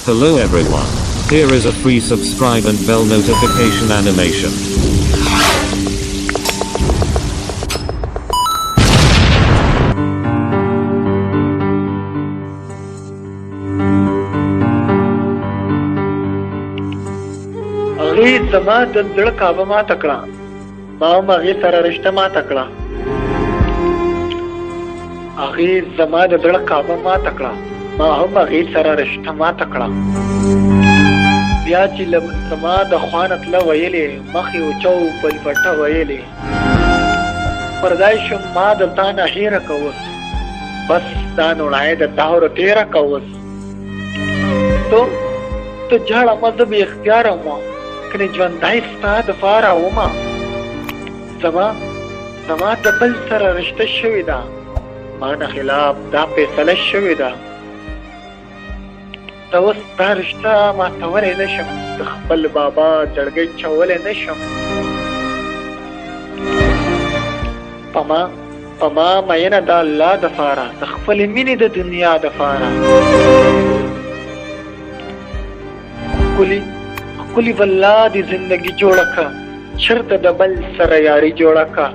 Hello everyone. Here is a free subscribe and bell notification animation. هغې زما د زړه کعبه ماته کړه، ما هم هغې سره رشته ماته کړه. هغې زما د زړه کعبه ماته کړه، ما هم هغې سره رشته ماته کړه. بیا چې زما د خوانه تله ویلې، مخ یې اوچو پلپټه ویلې، پردای شم ما د تا نه هېره که اوس، بس دا نوړی د تا ورتېره که اوس. ته جاړه مه زه بې اختیاره ومه، کنې ژوندی ستا دپاره ومه. زما د بل سره رشته شوې ده، ما نه خلاف دا فیصله شوې ده. ته اوس دا رشته ماتولی نه شم، د خپل بابا جړګۍ چولی نه شم. په ما مینه د الله دپاره، د خپلې مینې د دنیا دپاره. ښکلي والله دې زندګي جوړه که، چېرته د بل سره یاري جوړه که.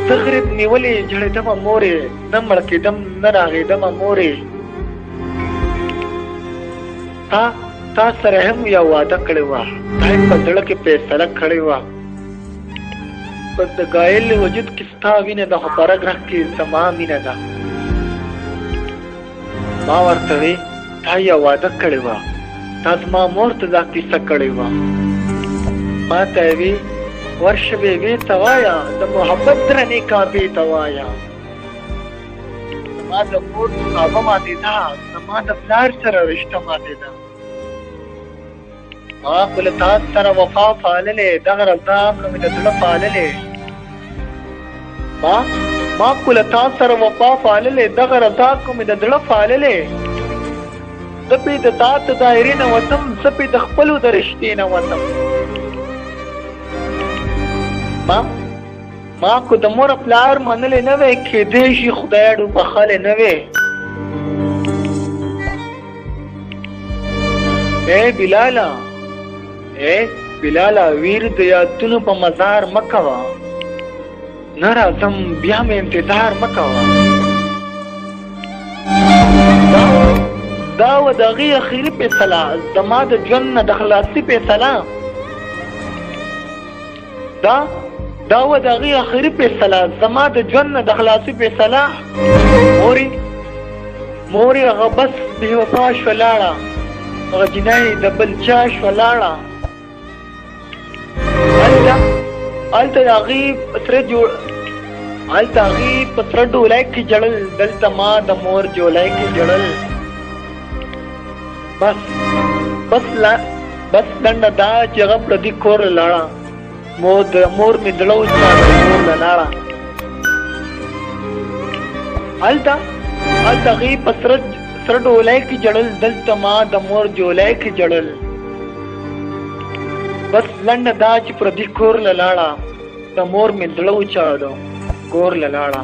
زه غریب نیولې جړېدمه مورې، نه مړ کېدم نه راغېدمه مورې. تا سره هم یو واده کړې وه، تا هم په زړه کې فیصله کړې وه. بس د ګایل وجود کې ستا وینه ده، خو په رګ رګ کې زما مینه ده. ما ورته وې تا یو واده کړې وه، تا زما مور ته دا کیسه کړې وه. ما ته یې وې ورشه بېبې ته وایه، د محبت درنې کعبې ته وایه. زما د مور کعبه ماتېده، زما د پلار سره رشته ماتېده. ما خو له تا سره وفا پاللې، دغه رضا که مې د زړه پاللې. ما خو له تا سره وفا پاللې، دغه رضا که مې د زړه پاللې. زه پې د تا د دایرې نه وتم، زه پې د خپلو د رشتې نه وتم. ما خو د مور پلار منلې نه وې، کېدی شي خدای ډو بخلې نه وې. بلاله ویر د یادونو په مزار مه کوه، نه راځم بیا مې انتظار مه کوه. دا و د هغې اخري فیصله، زما د ژوند نه د خلاصي فیصله. دا و د هغې اخري فیصله، زما د ژوند نه د خلاصي فیصله. مورې هغه بس بې وفا شوه لاړه، هغه جنۍ د بل چا شوه لاړه. هلته د هغې په سره ډولۍ کې ژړل، دلته ما د مور جولۍ کې ژړل. بس لنډه دا چې هغه پردي کور له لاړه، مور مې زړه وچاړه مور له لاړه. هلته هغې په سره ډولۍ کې ژړل، دلته ما د مور جولۍ کې ژړل. بس لنډه دا چې پردي کور له لاړه، د مور مې زړه وچاړه کور له لاړه.